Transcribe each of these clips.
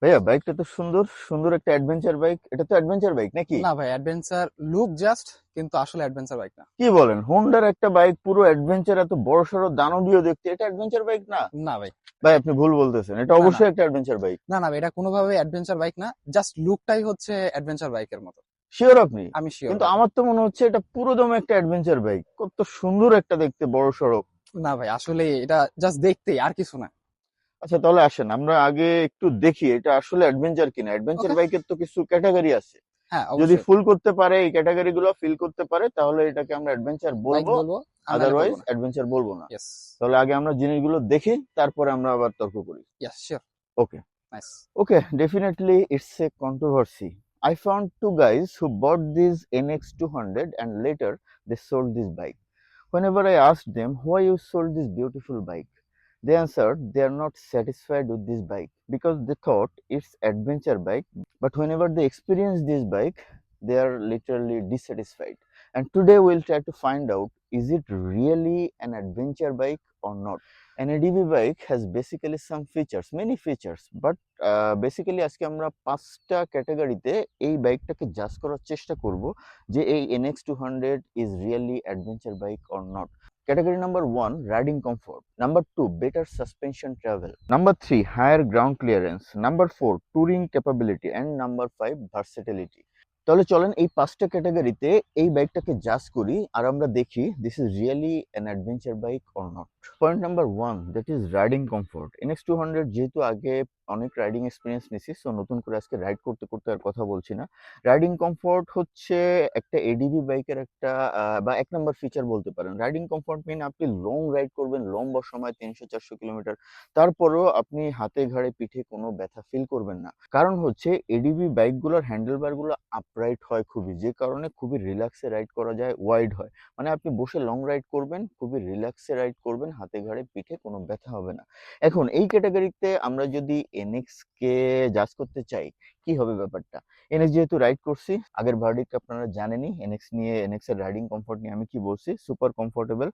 ভাইয়া বাইকটা তো সুন্দর সুন্দর একটা অ্যাডভেঞ্চার বাইক। এটা তো অ্যাডভেঞ্চার বাইক নাকি? না ভাই, অ্যাডভেঞ্চার লুক জাস্ট, কিন্তু আসলে অ্যাডভেঞ্চার বাইক না। কি বলেন, হোন্ডার একটা বাইক পুরো অ্যাডভেঞ্চার, এত বড় সড়ো দানবীয় দেখতে, এটা অ্যাডভেঞ্চার বাইক না? না ভাই। ভাই আপনি ভুল বলতেছেন, এটা না না অবশ্যই একটা অ্যাডভেঞ্চার বাইক। না না ভাই, এটা কোনোভাবে অ্যাডভেঞ্চার বাইক না। জাস্ট লুকটাই হচ্ছে অ্যাডভেঞ্চার বাইকের মতো। শিওর আপনি? আমি শিওর কিন্তু ভাই। আমার তো মনে হচ্ছে এটা পুরো দমে একটা অ্যাডভেঞ্চার বাইক, কত সুন্দর একটা দেখতে, বড় সড়ো। না ভাই, আসলে এটা জাস্ট দেখতেই, আর কিছু না। আচ্ছা তাহলে আসেন আমরা আগে একটু দেখি এটা আসলে অ্যাডভেঞ্চার কিনা। অ্যাডভেঞ্চার ওকে। বাইকের তো কিছু ক্যাটাগরি আছে, হ্যাঁ, যদি অবশ্যই। ফুল করতে পারে, এই ক্যাটাগরি গুলো ফিল করতে পারে, তাহলে এটাকে আমরা অ্যাডভেঞ্চার বাইক বলবো। বলবো, আর নাহলে আদারওয়াইজ বলবো না। অ্যাডভেঞ্চার বলবো না। ইয়েস। তাহলে আগে আমরা জিনিসগুলো দেখি, তারপরে আমরা আবার তর্ক করি। Yes, sure. Okay. Nice. Okay, definitely it's a controversy. I found two guys who bought this NX200 and later they sold this bike. Whenever I asked them why you sold this beautiful bike, they answered they are not satisfied with this bike because they thought it's adventure bike. But whenever they experience this bike, they are literally dissatisfied. And today we'll try to find out, is it really an adventure bike or not? An ADV bike has basically some features, many features, but basically আজকে আমরা পাঁচটা ক্যাটাগরিতে এই বাইকটাকে জাজ করার চেষ্টা করব যে এই NX200 is really adventure bike or not. Category number 1, riding comfort. Number 2, better suspension travel. Number 3, higher ground clearance. Number 4, touring capability. And number 5, versatility. তাহলে চলেন এই পাঁচটা ক্যাটাগরিতে এই বাইকটাকে জাজ করি আর আমরা দেখি this is really an adventure bike or not. Point number 1, that is riding comfort. NX200 যেহেতু আগে অনেক রাইডিং এক্সপিরিয়েন্স নিছি, সো নতুন করে আজকে রাইড করতে করতে আর কথা বলছি না। রাইডিং কমফোর্ট হচ্ছে একটা এডিভি বাইকের একটা বা এক নম্বর ফিচার বলতে পারেন। রাইডিং কমফোর্ট মিন আপনি লং রাইড করবেন লম্বা সময় 300-400 কিলোমিটার, তারপরেও আপনি হাতে ঘাড়ে পিঠে কোনো ব্যথা ফিল করবেন না। কারণ হচ্ছে এডিভি বাইকগুলোর হ্যান্ডেলবার গুলো আপরাইট হয় খুবই, যে কারণে খুবই রিল্যাক্সে রাইড করা যায়, ওয়াইড হয়। মানে আপনি বসে লং রাইড করবেন, খুবই রিল্যাক্সে রাইড করবেন, হাতে ঘাড়ে পিঠে কোনো ব্যথা হবে না। এখন এই ক্যাটাগরিতে আমরা যদি এনএক্স কে জাজ করতে চাই, কি হবে ব্যাপারটা? এনএক্স যেহেতু রাইড করছি, আগের ভার্ডিক্ট আপনারা জানেনই। এনএক্স নিয়ে, এনএক্স এর রাইডিং কমফোর্ট নিয়ে আমি কি বলছি, সুপার কমফোর্টেবল,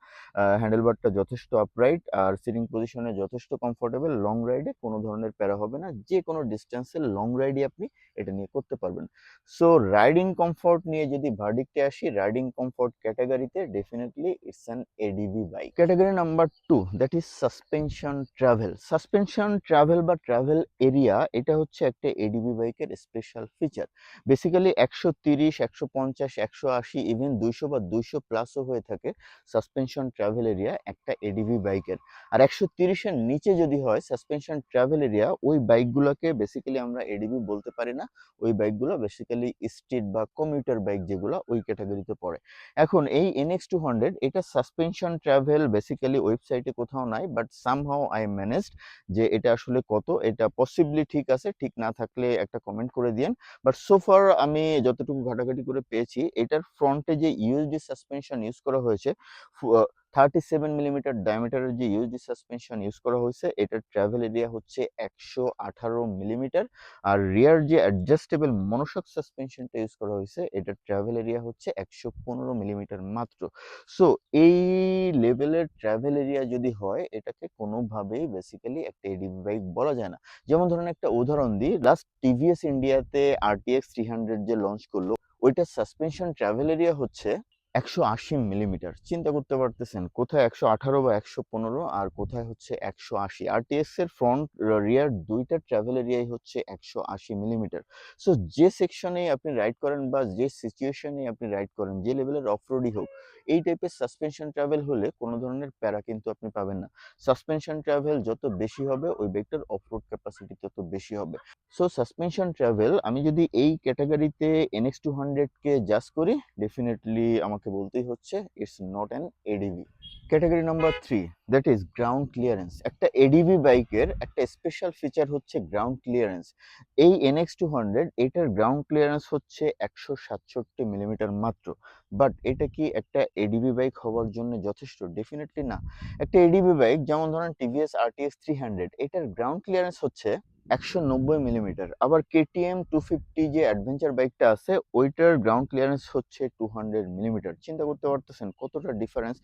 হ্যান্ডেলবারটা যথেষ্ট আপরাইট, আর সিটিং পজিশনে যথেষ্ট কমফোর্টেবল। লং রাইডে কোনো ধরনের প্যারা হবে না, যে কোনো ডিস্টেন্সের লং রাইডই আপনি এটা নিয়ে করতে পারবেন। সো রাইডিং কমফোর্ট নিয়ে যদি ভার্ডিক্টে আসি, রাইডিং কমফোর্ট ক্যাটাগরিতে definitely it's an ADV bike. Category number 2, that is suspension travel. Suspension travel বা ট্রাভেল এরিয়া, এটা হচ্ছে একটা এডিভি বাইকের স্পেশাল ফিচার। বেসিক্যালি 130, 150, 180, ইভেন 200 বা 200 প্লাসও হয়ে থাকে সাসপেনশন ট্রাভেল এরিয়া একটা এডিভি বাইকের। আর 130-এর নিচে যদি হয় সাসপেনশন ট্রাভেল এরিয়া, ওই বাইকগুলোকে বেসিক্যালি আমরা এডিভি বলতে পারি না। ওই বাইকগুলো বেসিক্যালি স্ট্রিট বা কমিউটার বাইক যেগুলো, ওই ক্যাটাগরিতে পড়ে। এখন এই NX200 এটা সাসপেনশন ট্রাভেল বেসিক্যালি ওয়েবসাইটে কোথাও নাই, বাট সামহাউ আই ম্যানেজড যে এটা আসলে কত, এটা পসিবলি ঠিক আছে, ঠিক না থাকলে একটা কমেন্ট করে দিয়েন। বাট সোফার আমি যতটুকু ঘাটাঘাটি করে পেয়েছি, এটার ফ্রন্টে যে ইউএসডি সাসপেনশন ইউজ করা হয়েছে, 37 মিলিমিটার ডায়ামিটারের যে ইউএসডি সাসপেনশন ইউজ করা হয়েছে, এটার ট্রাভেল এরিয়া হচ্ছে 118 মিলিমিটার। আর রিয়ার যে অ্যাডজাস্টেবল মনোশক সাসপেনশনটা ইউজ করা হয়েছে, এটার ট্রাভেল এরিয়া হচ্ছে 115 মিলিমিটার মাত্র। সো এই লেভেলের ট্রাভেল এরিয়া যদি হয়, এটাকে কোনোভাবেই বেসিক্যালি একটা এডিভি বাইক বলা যায় না। যেমন ধরেন একটা উদাহরণ দিই, লাস্ট টিভিএস ইন্ডিয়াতে RTX 300 যে লঞ্চ করলো, ওইটার সাসপেনশন ট্রাভেল এরিয়া হচ্ছে 180 মিলিমিটার। চিন্তা করতে পারতেছেন, কোথায় 118 বা 115 আর কোথায় হচ্ছে 180। আরটিএক্স এর ফ্রন্ট রিয়ার দুইটা ট্রাভেল এরিয়াই হচ্ছে 180 মিলিমিটার। সো যে সেকশনে আপনি রাইড করেন বা যে সিচুয়েশনে আপনি রাইড করেন, যে লেভেলের অফরোডই হোক, এই টাইপের সাসপেনশন ট্রাভেল হলে কোনো ধরনের প্যারা কিন্তু আপনি পাবেন না। সাসপেনশন ট্রাভেল যত বেশি হবে, ওই বাইকটার অফরোড ক্যাপাসিটি তত বেশি হবে। সো সাসপেনশন ট্রাভেল আমি যদি এই ক্যাটাগরিতে NX200 কে জাজ করি, ডেফিনেটলি আমাকে বলতেই হচ্ছে it's not an ADV. Category number 3, that is ground clearance. একটা এডিভি বাইকের একটা স্পেশাল ফিচার হচ্ছে গ্রাউন্ড ক্লিয়ারেন্স। এই NX200 এটার গ্রাউন্ড ক্লিয়ারেন্স হচ্ছে 167 মিলিমিটার মাত্র। বাট এটা কি একটা এডিভি বাইক হওয়ার জন্য যথেষ্ট? ডেফিনেটলি না। একটা এডিভি বাইক যেমন ধরেন টিভিএস RTX 300, এটার গ্রাউন্ড ক্লিয়ারেন্স হচ্ছে 190 মিলিমিটার। আবার KTM 250 যে অ্যাডভেঞ্চার বাইকটা আছে, ওইটার গ্রাউন্ড ক্লিয়ারেন্স হচ্ছে 200 মিলিমিটার। চিন্তা করতে পারতেছেন কতটা ডিফারেন্স।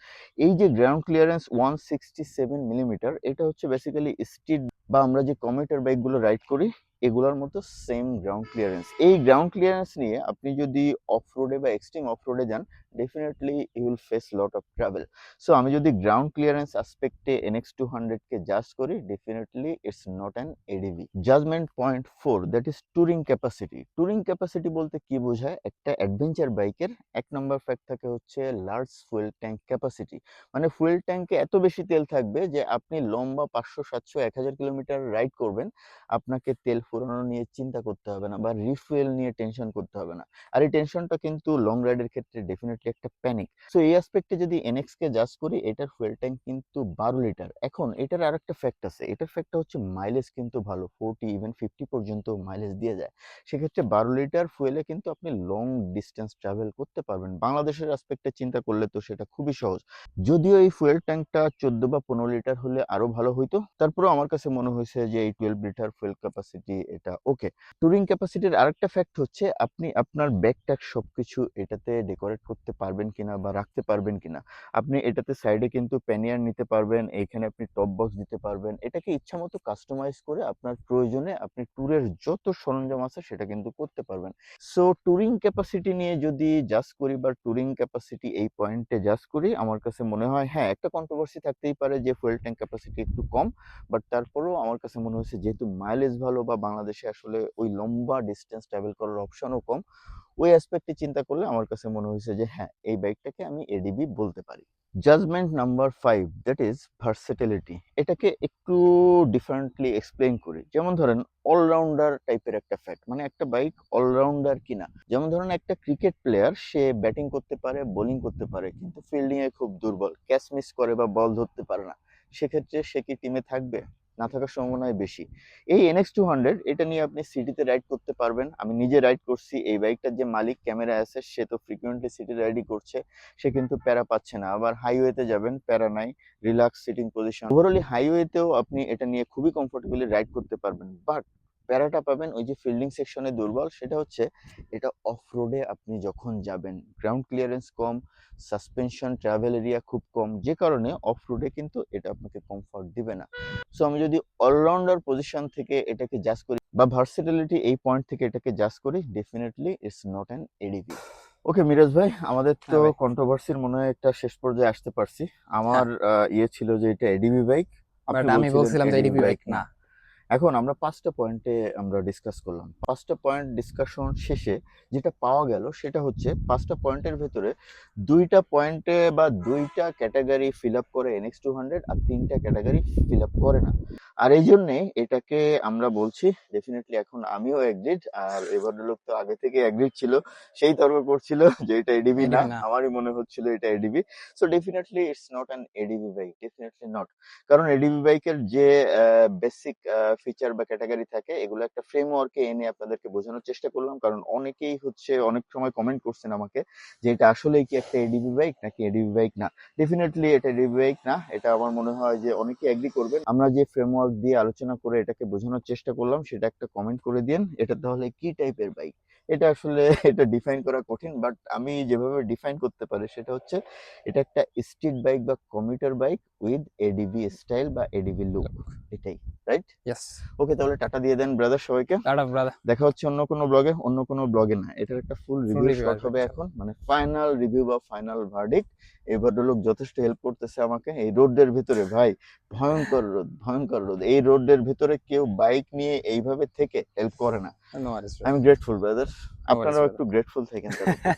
এই যে গ্রাউন্ড ক্লিয়ারেন্স 167 মিলিমিটার, এটা হচ্ছে বেসিক্যালি স্ট্রিট বা আমরা যে কমিউটার বাইকগুলো রাইড করি, এগুলোর মতো সেম গ্রাউন্ড ক্লিয়ারেন্স। এই গ্রাউন্ড ক্লিয়ারেন্স নিয়ে আপনি যদি অফ রোডে বা এক্সট্রিম অফ রোডে যান, definitely you will face lot of travel. So আমি যদি গ্রাউন্ড ক্লিয়ারেন্স অ্যাসপেক্টে NX200 কে জাজ করি, definitely it's not an ADV. Judgement point 4, that is touring capacity. Touring capacity বলতে কি বোঝায়? একটা অ্যাডভেঞ্চার বাইকের 1 নম্বর ফ্যাক্ট থাকে হচ্ছে লার্জ ফুয়েল ট্যাঙ্ক ক্যাপাসিটি। মানে ফুয়েল ট্যাঙ্কে এত বেশি তেল থাকবে যে আপনি লম্বা 500, 700, 1000 কিলোমিটার রাইড করবেন, আপনাকে তেল ফুরানো নিয়ে চিন্তা করতে হবে না বা রিফুয়েল নিয়ে টেনশন করতে হবে না। আর এই টেনশনটা কিন্তু লং রাইডের ক্ষেত্রে ডেফিনেটলি একটা প্যানিক। সো এই অ্যাসপেক্টে যদি এনএক্স কে জাজ করি, এটার ফুয়েল ট্যাঙ্ক কিন্তু 12 লিটার। এখন এটার আরেকটা ফ্যাক্ট আছে, এটার ফ্যাক্টটা হচ্ছে মাইলেজ কিন্তু ভালো, 40 ইভেন 50 পর্যন্ত মাইলেজ দিয়ে যায়। সেক্ষেত্রে 12 লিটার ফুয়েলে কিন্তু আপনি লং ডিস্টেন্স ট্রাভেল করতে পারবেন। বাংলাদেশের অ্যাসপেক্টে চিন্তা করলে তো সেটা খুবই সহজ। যদিও এই ফুয়েল ট্যাঙ্কটা 14 বা 15 লিটার হলে আরো ভালো হইতো, তারপরেও আমার কাছে মনে হয়েছে যে এই 12 লিটার ফুয়েল ক্যাপাসিটি এটা ওকে। টুরিং ক্যাপাসিটির আরেকটা ফ্যাক্ট হচ্ছে আপনি আপনার ব্যাগ ট্যাগ সবকিছু এটাতে ডেকোরেট করতে পারবেন কিনা বা রাখতে পারবেন কিনা। আপনি এটাতে সাইডে কিন্তু প্যানিয়ার নিতে পারবেন, এইখানে আপনি টপ বক্স দিতে পারবেন, এটাকে ইচ্ছা মতো কাস্টমাইজ করে আপনার প্রয়োজনে আপনি ট্যুরের যত সরঞ্জাম আছে সেটা কিন্তু করতে পারবেন। সো টুরিং ক্যাপাসিটি নিয়ে যদি জাজ করি বা টুরিং ক্যাপাসিটি এই পয়েন্টে জাজ করি, আমার কাছে মনে হয় হ্যাঁ একটা কন্ট্রোভার্সি থাকতেই পারে যে ফুয়েল ট্যাঙ্ক ক্যাপাসিটি একটু কম, বাট তারপরেও আমার কাছে মনে হচ্ছে যেহেতু মাইলেজ ভালো বা বাংলাদেশে আসলে ওই লম্বা ডিস্টেন্স ট্রাভেল করার অপশনও কম, ওই অ্যাসপেক্টে চিন্তা করলে আমার কাছে মনে হয়েছে যে হ্যাঁ এই বাইকটাকে আমি এডিবি বলতে পারি। Judgment number 5, that is versatility. এটাকে একটু ডিফারেন্টলি এক্সপ্লেইন করি। যেমন ধরেন অলরাউন্ডার টাইপের একটা ফ্যাক্ট, মানে একটা বাইক অলরাউন্ডার কিনা। যেমন ধরেন একটা ক্রিকেট প্লেয়ার, সে ব্যাটিং করতে পারে, বোলিং করতে পারে, কিন্তু ফিল্ডিং এ খুব দুর্বল, ক্যাচ মিস করে বা বল ধরতে পারে না। সেক্ষেত্রে সে কি টিমে থাকবে? না থাকার সম্ভাবনাই বেশি। এই NX200 এটা নিয়ে আপনি সিটিতে রাইড করতে পারবেন। আমি নিজে রাইড করছি। এই বাইকটার যে মালিক ক্যামেরা আছে সে তো ফ্রিকুয়েন্টলি সিটি রাইডই করছে, সে কিন্তু প্যারা পাচ্ছে না। আবার হাইওয়েতে যাবেন, প্যারা নাই, রিল্যাক্স সিটিং পজিশন। ওভারঅলি হাইওয়েতেও আপনি এটা নিয়ে খুবই কমফোর্টেবলি রাইড করতে পারবেন, বাট প্যারাটা পাবেন ওই যে ফিল্ডিং সেকশনে দুর্বল, সেটা হচ্ছে এটা অফ রোডে আপনি যখন যাবেন, গ্রাউন্ড ক্লিয়ারেন্স কম, সাসপেনশন ট্রাভেল এরিয়া খুব কম, যে কারণে অফ রোডে কিন্তু এটা আপনাকে কমফর্ট দিবে না। সো আমি যদি অলরাউন্ডার পজিশন থেকে এটাকে জাজ করি বা ভার্সেটিলিটি এই পয়েন্ট থেকে এটাকে জাজ করি, definitely it's not an ADV. Okay Miraj ভাই, আমাদের তো হ্যাঁ ভাই। কন্ট্রোভার্সির মনে হয় একটা শেষ পর্যায়ে আসতে পারছি। আমার হ্যাঁ, ইয়ে ছিল যে এটা এডিবি বাইক, বাট আপনি আমি বলছিলেন বলছিলাম যে এডিবি এডিবি বাইক বাইক না। না। এখন আমরা 5টা পয়েন্টে আমরা ডিসকাস করলাম। 5টা পয়েন্ট ডিসকাশন শেষে যেটা পাওয়া গেল সেটা হচ্ছে 5টা পয়েন্টের ভেতরে 2টা পয়েন্টে বা 2টা ক্যাটাগরি ফিল আপ করে NX200, আর 3টা ক্যাটাগরি ফিল আপ করে না। আর এই জন্যে এটাকে আমরা বলছি ডেফিনেটলি, এখন আমিও এগ্রিড, আর এই ভদ্রলোক তো আগে থেকে এগ্রিড ছিল, সেই তর্ক করছিল যে এটা এডিবি না, এডিবি না। আমারই মনে হচ্ছিল এটা ADB. So definitely it's not an ADB bike, definitely not. কারণ এডিবি বাইকের যে বেসিক ফিচার বা ক্যাটাগরি থাকে, এগুলো একটা ফ্রেমওয়ার্কে এনে আপনাদেরকে বোঝানোর চেষ্টা করলাম। কারণ অনেকেই হচ্ছে অনেক সময় কমেন্ট করছেন আমাকে যে এটা আসলেই কি একটা এডিবি বাইক নাকি এডিবি বাইক না। ডেফিনেটলি এটা এডিবি বাইক না, এটা আমার মনে হয় যে অনেকে এগ্রি করবেন। আমরা যে ফ্রেমওয়ার্ক দিয়ে আলোচনা করে এটাকে বোঝানোর চেষ্টা করলাম, সেটা একটা কমেন্ট করে দিন, এটা তাহলে কি টাইপের বাইক। এটা আসলে এটা ডিফাইন করা কঠিন, বাট আমি যেভাবে ডিফাইন করতে পারি সেটা হচ্ছে এটা একটা স্ট্রিট বাইক বা commuter bike with ADV style বা এডিভি লুক, এটাই, রাইট? ইয়েস। ওকে, তাহলে টাটা দিয়ে দেন ব্রাদার সবাইকে। Tata brother. দেখা হচ্ছে অন্য কোনো ব্লগে, অন্য কোনো ব্লগে না, এটার একটা ফুল ফুল রিভিউ রিভিউ শট আসবে হবে ইনশাআল্লাহ। এখন, মানে ফাইনাল রিভিউ বা ফাইনাল ভার্ডিক্ট। এই ভদ্রলোক যথেষ্ট হেল্প করতেছে আমাকে এই রোডের ভিতরে, ভাই ভয়ঙ্কর রোদ, ভয়ঙ্কর রোদ, এই রোডের ভিতরে কেউ বাইক নিয়ে এইভাবে থেকে হেল্প করে না। No worries I am brother. Grateful brother, no worries আপনারাও ব্রাদার। একটু গ্রেটফুল থাকেন তার উপর।